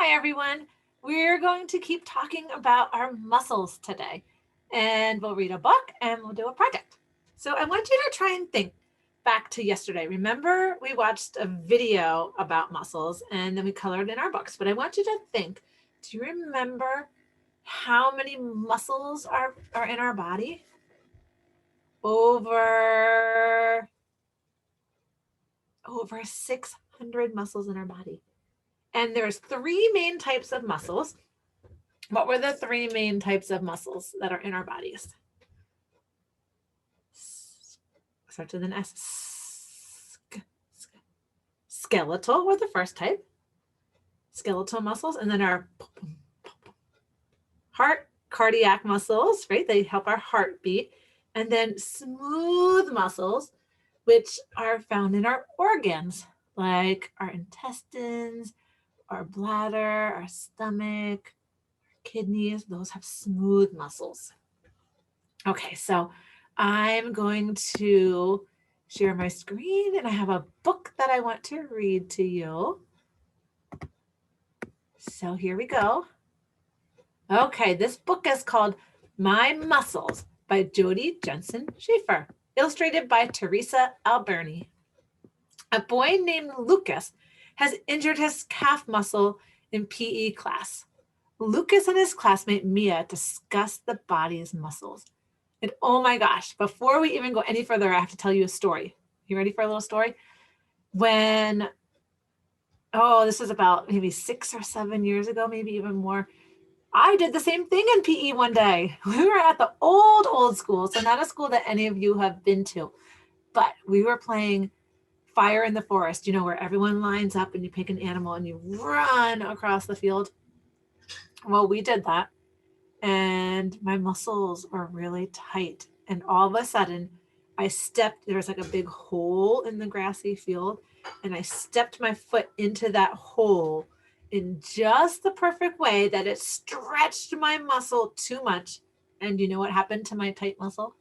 Hi, everyone. We're going to keep talking about our muscles today, and we'll read a book and we'll do a project. So, I want you to try and think back to yesterday. Remember, we watched a video about muscles and then we colored in our books, but I want you to think, do you remember how many muscles are in our body? Over 600 muscles in our body. And there's three main types of muscles. What were the three main types of muscles that are in our bodies? Starts with an S. Skeletal were the first type. Skeletal muscles. And then our heart, cardiac muscles, right? They help our heart beat. And then smooth muscles, which are found in our organs, like our intestines, our bladder, our stomach, kidneys. Those have smooth muscles. Okay, so I'm going to share my screen and I have a book that I want to read to you. So here we go. Okay, this book is called My Muscles by Jodi Jenson Schaefer, illustrated by Teresa Alberni. A boy named Lucas has injured his calf muscle in PE class. Lucas and his classmate Mia discuss the body's muscles. And oh my gosh, before we even go any further, I have to tell you a story. You ready for a little story? This was about maybe 6 or 7 years ago, maybe even more. I did the same thing in PE one day. We were at the old school, so not a school that any of you have been to, but we were playing Fire in the Forest, where everyone lines up and you pick an animal and you run across the field. Well, we did that and my muscles were really tight. And all of a sudden, there was like a big hole in the grassy field, and I stepped my foot into that hole in just the perfect way that it stretched my muscle too much. And you know what happened to my tight muscle?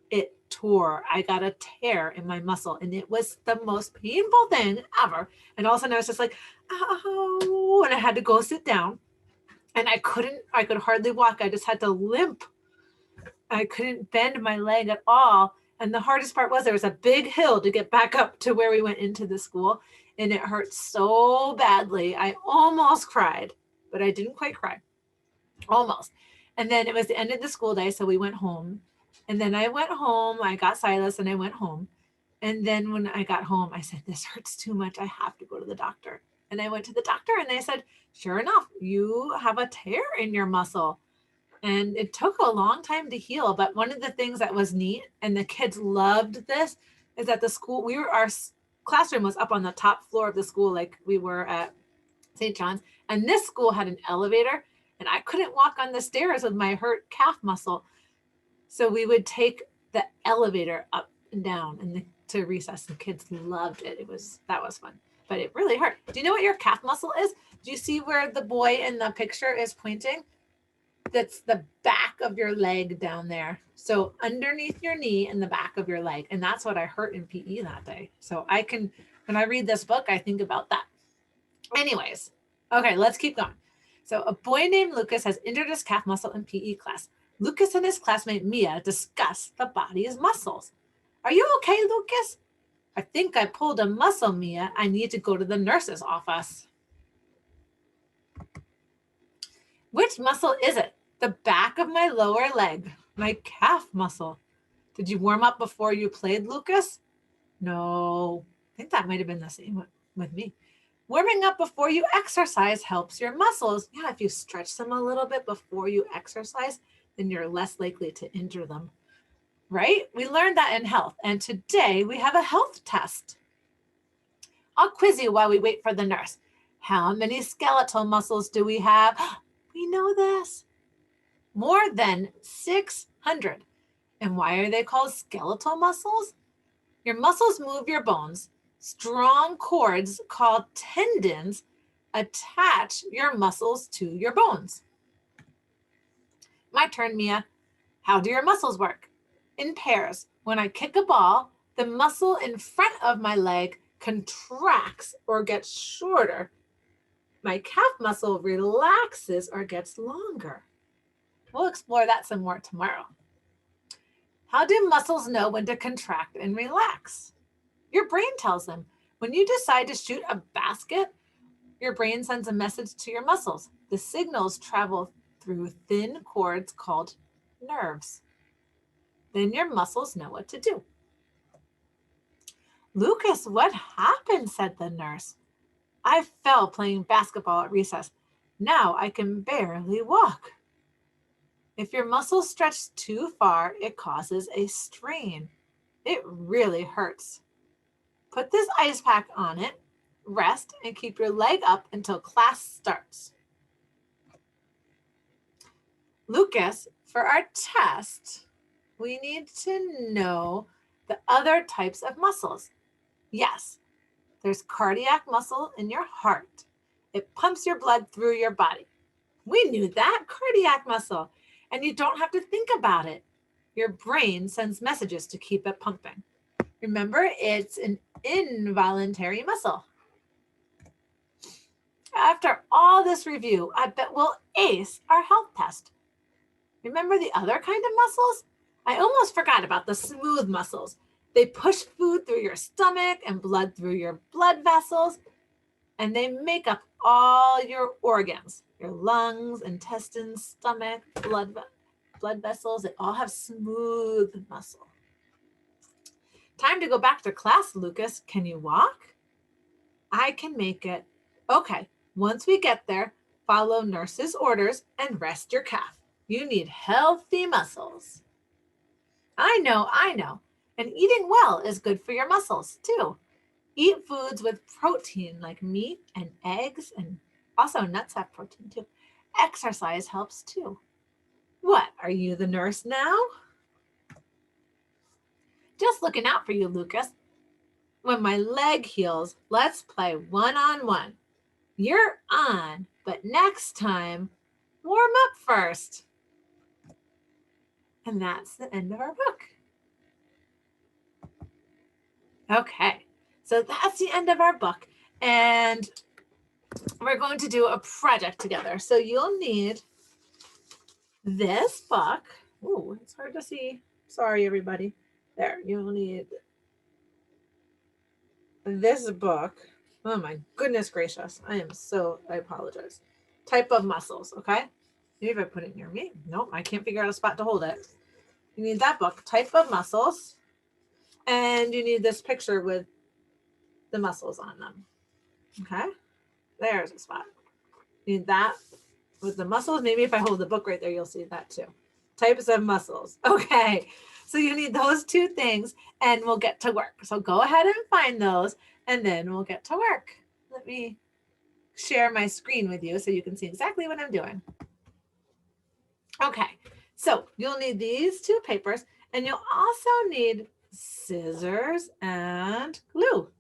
It tore. I got a tear in my muscle, and it was the most painful thing ever. And all of a sudden, I was just like, ow, and I had to go sit down. And I could hardly walk. I just had to limp. I couldn't bend my leg at all. And the hardest part was there was a big hill to get back up to where we went into the school. And it hurt so badly. I almost cried, but I didn't quite cry. Almost. And then it was the end of the school day. So we went home. And then I went home. I got Silas and I went home. And then when I got home, I said, this hurts too much. I have to go to the doctor. And I went to the doctor and they said, sure enough, you have a tear in your muscle. And it took a long time to heal. But one of the things that was neat, and the kids loved this, is that our classroom was up on the top floor of the school, like we were at St. John's. And this school had an elevator, and I couldn't walk on the stairs with my hurt calf muscle. So we would take the elevator up and down to recess, and kids loved it. That was fun, but it really hurt. Do you know what your calf muscle is? Do you see where the boy in the picture is pointing? That's the back of your leg down there. So underneath your knee and the back of your leg. And that's what I hurt in PE that day. So when I read this book, I think about that. Anyways, okay, let's keep going. So a boy named Lucas has injured his calf muscle in PE class. Lucas and his classmate Mia discuss the body's muscles. Are you okay, Lucas? I think I pulled a muscle, Mia. I need to go to the nurse's office. Which muscle is it? The back of my lower leg, my calf muscle. Did you warm up before you played, Lucas? No, I think that might have been the same with me. Warming up before you exercise helps your muscles. Yeah, if you stretch them a little bit before you exercise, then you're less likely to injure them, right? We learned that in health. And today we have a health test. I'll quiz you while we wait for the nurse. How many skeletal muscles do we have? We know this. More than 600. And why are they called skeletal muscles? Your muscles move your bones. Strong cords called tendons attach your muscles to your bones. My turn, Mia. How do your muscles work? In pairs. When I kick a ball, the muscle in front of my leg contracts or gets shorter. My calf muscle relaxes or gets longer. We'll explore that some more tomorrow. How do muscles know when to contract and relax? Your brain tells them. When you decide to shoot a basket, your brain sends a message to your muscles. The signals travel through thin cords called nerves. Then your muscles know what to do. Lucas, what happened? Said the nurse. I fell playing basketball at recess. Now I can barely walk. If your muscles stretch too far, it causes a strain. It really hurts. Put this ice pack on it, rest, and keep your leg up until class starts. Lucas, for our test, we need to know the other types of muscles. Yes, there's cardiac muscle in your heart. It pumps your blood through your body. We knew that, cardiac muscle. And you don't have to think about it. Your brain sends messages to keep it pumping. Remember, it's an involuntary muscle. After all this review, I bet we'll ace our health test. Remember the other kind of muscles? I almost forgot about the smooth muscles. They push food through your stomach and blood through your blood vessels, and they make up all your organs, your lungs, intestines, stomach, blood vessels. They all have smooth muscle. Time to go back to class, Lucas. Can you walk? I can make it. Okay, once we get there, follow nurse's orders and rest your calf. You need healthy muscles. I know. And eating well is good for your muscles, too. Eat foods with protein like meat and eggs, and also nuts have protein, too. Exercise helps, too. What, are you the nurse now? Just looking out for you, Lucas. When my leg heals, let's play one-on-one. You're on, but next time, warm up first. And that's the end of our book. Okay, so that's the end of our book. And we're going to do a project together. So you'll need this book. Oh, it's hard to see. Sorry, everybody. There, you'll need this book. Oh my goodness gracious. I apologize. Type of muscles, okay? Maybe if I put it near me. Nope, I can't figure out a spot to hold it. You need that book, Type of Muscles. And you need this picture with the muscles on them. Okay? There's a spot. You need that with the muscles. Maybe if I hold the book right there, you'll see that too. Types of muscles. Okay. So you need those two things and we'll get to work. So go ahead and find those and then we'll get to work. Let me share my screen with you so you can see exactly what I'm doing. Okay. So you'll need these two papers and you'll also need scissors and glue.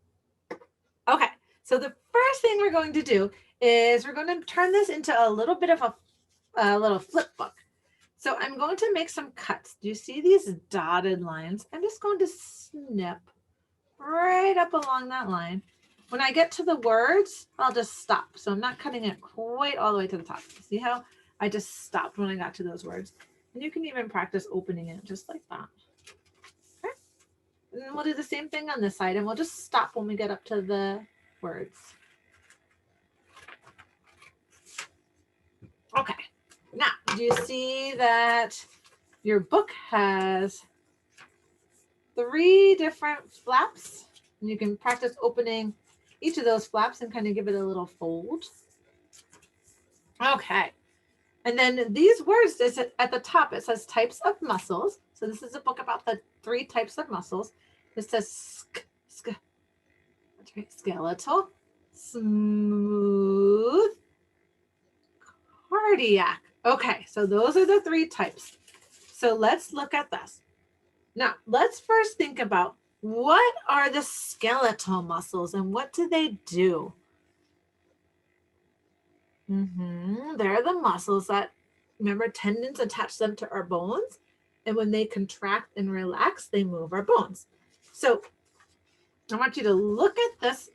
Okay. So the first thing we're going to do is we're going to turn this into a little bit of a little flip book. So I'm going to make some cuts. Do you see these dotted lines? I'm just going to snip right up along that line. When I get to the words, I'll just stop. So I'm not cutting it quite all the way to the top. See how I just stopped when I got to those words? And you can even practice opening it just like that. Okay. And then we'll do the same thing on this side and we'll just stop when we get up to the words. Okay. Now, do you see that your book has 3 different flaps? And you can practice opening each of those flaps and kind of give it a little fold. Okay. And then these words, at the top, it says types of muscles. So this is a book about the 3 types of muscles. It says skeletal, smooth, cardiac. Okay, so those are the 3 types. So let's look at this. Now, let's first think about what are the skeletal muscles and what do they do? They're the muscles that, remember, tendons attach them to our bones. And when they contract and relax, they move our bones. So I want you to look at this.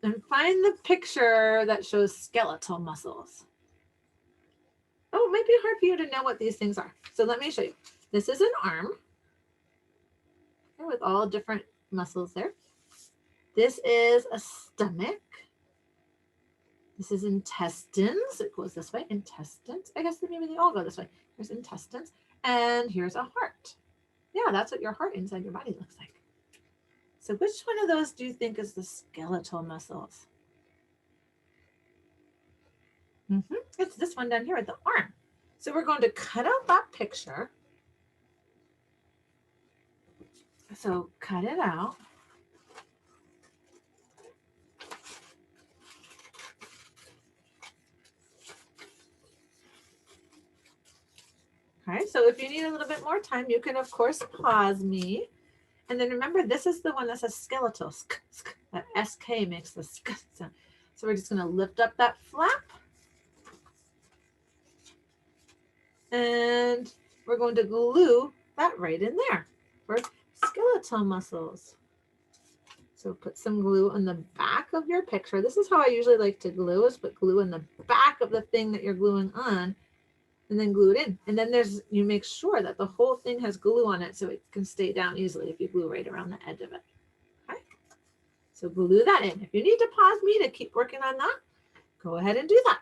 and find the picture that shows skeletal muscles. Oh, it might be hard for you to know what these things are. So let me show you. This is an arm with all different muscles there. This is a stomach. This is intestines. It goes this way. Intestines. I guess maybe they all go this way. There's intestines. And here's a heart. Yeah, that's what your heart inside your body looks like. So which one of those do you think is the skeletal muscles? It's this one down here at the arm. So we're going to cut out that picture. So cut it out. Okay, so if you need a little bit more time, you can, of course, pause me. And then remember, this is the one that says skeletal. That SK makes the sk sound. So we're just going to lift up that flap. And we're going to glue that right in there for skeletal muscles. So put some glue on the back of your picture. This is how I usually like to glue, is put glue in the back of the thing that you're gluing on and then glue it in. And then you make sure that the whole thing has glue on it so it can stay down easily if you glue right around the edge of it. Okay. So glue that in. If you need to pause me to keep working on that, go ahead and do that.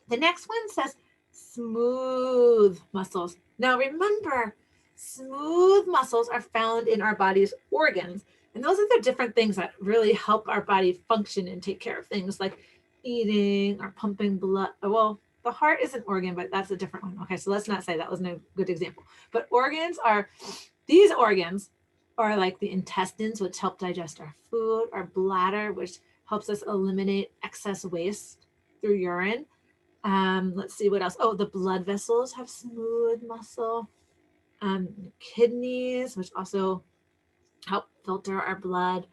The next one says smooth muscles. Now remember, smooth muscles are found in our body's organs. And those are the different things that really help our body function and take care of things like eating or pumping blood. Well, the heart is an organ, but that's a different one. Okay, so let's not say that wasn't a good example. But these organs are like the intestines, which help digest our food, our bladder, which helps us eliminate excess waste through urine. Let's see what else. Oh, the blood vessels have smooth muscle. Kidneys, which also help filter our blood.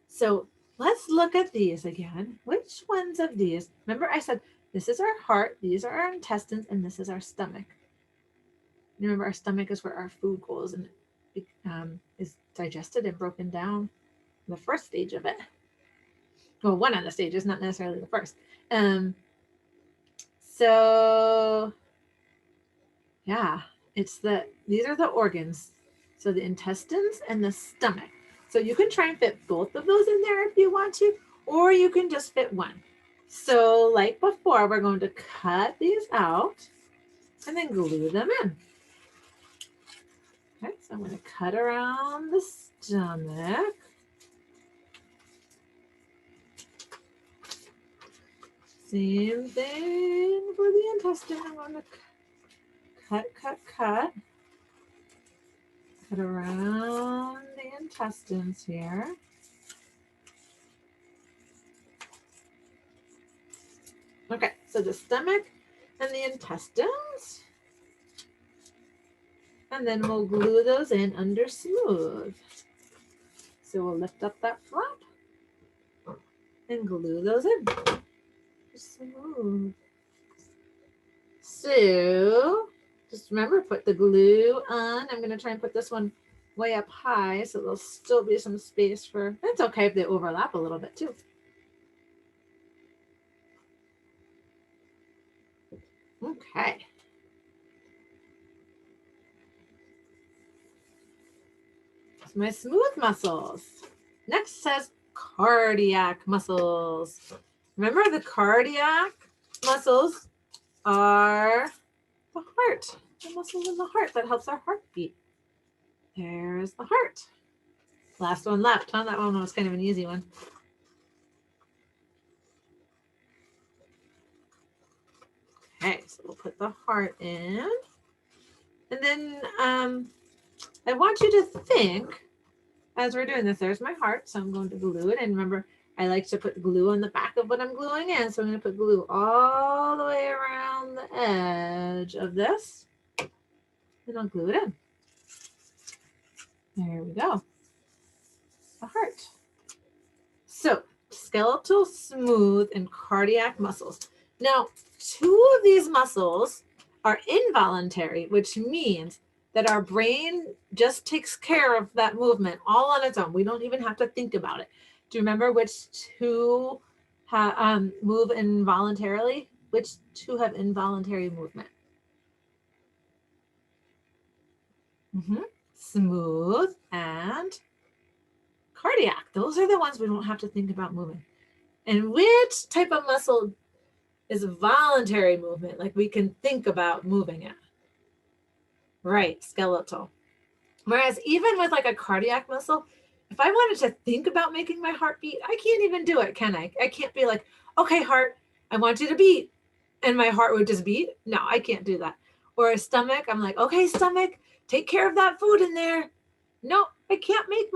So let's look at these again. Which ones of these? Remember I said this is our heart, these are our intestines, and this is our stomach. Remember, our stomach is where our food goes and is digested and broken down. The first stage of it. Well, one of the stages, not necessarily the first. So yeah, these are the organs. So the intestines and the stomach. So you can try and fit both of those in there if you want to, or you can just fit one. So like before, we're going to cut these out and then glue them in. Okay, so I'm going to cut around the stomach. Same thing for the intestine. I'm going to cut around the intestines here. Okay, so the stomach and the intestines. And then we'll glue those in under smooth. So we'll lift up that flap and glue those in. Smooth. So just remember, put the glue on. I'm going to try and put this one way up high so there'll still be some space for, it's okay if they overlap a little bit too. Okay. That's my smooth muscles. Next says cardiac muscles. Remember, the cardiac muscles are the heart, the muscles in the heart that helps our heart beat. There's the heart. Last one left, huh? That one was kind of an easy one. Okay, so we'll put the heart in. And then I want you to think, as we're doing this, there's my heart, so I'm going to glue it. And remember, I like to put glue on the back of what I'm gluing in. So I'm going to put glue all the way around the edge of this. And I'll glue it in. There we go. The heart. So skeletal, smooth, and cardiac muscles. Now, 2 of these muscles are involuntary, which means that our brain just takes care of that movement all on its own. We don't even have to think about it. Do you remember which two move involuntarily? Which two have involuntary movement? Smooth and cardiac. Those are the ones we don't have to think about moving. And which type of muscle is voluntary movement? Like we can think about moving it. Right, skeletal. Whereas even with like a cardiac muscle, if I wanted to think about making my heart beat, I can't even do it, can I? I can't be like, okay, heart, I want you to beat. And my heart would just beat. No, I can't do that. Or a stomach, I'm like, okay, stomach, take care of that food in there. No, I can't make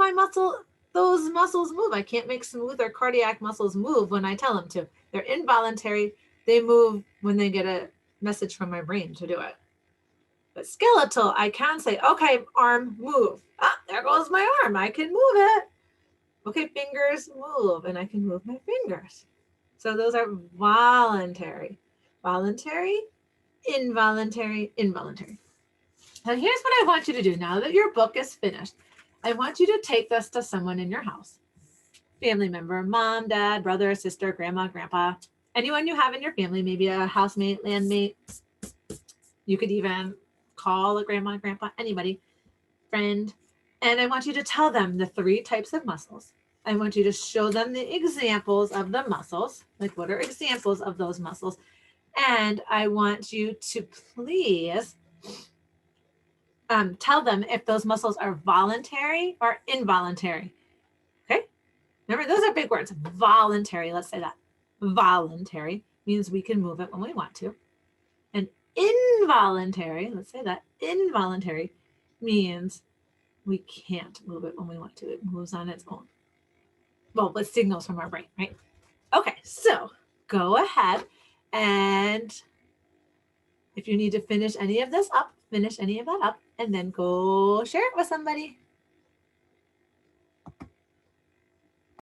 those muscles move. I can't make smooth or cardiac muscles move when I tell them to. They're involuntary. They move when they get a message from my brain to do it. But skeletal, I can say, okay, arm, move. Ah, there goes my arm. I can move it. Okay, fingers, move. And I can move my fingers. So those are voluntary. Voluntary, involuntary, involuntary. Now here's what I want you to do. Now that your book is finished, I want you to take this to someone in your house. Family member, mom, dad, brother, sister, grandma, grandpa, anyone you have in your family, maybe a housemate, landmate. You could even call a grandma, grandpa, anybody, friend. And I want you to tell them the 3 types of muscles. I want you to show them the examples of the muscles. Like, what are examples of those muscles? And I want you to please tell them if those muscles are voluntary or involuntary. Okay? Remember, those are big words. Voluntary, let's say that. Voluntary means we can move it when we want to. And involuntary, let's say that. Involuntary means we can't move it when we want to. It moves on its own. Well, with signals from our brain, right? Okay, so go ahead and if you need to finish any of this up, finish any of that up, and then go share it with somebody.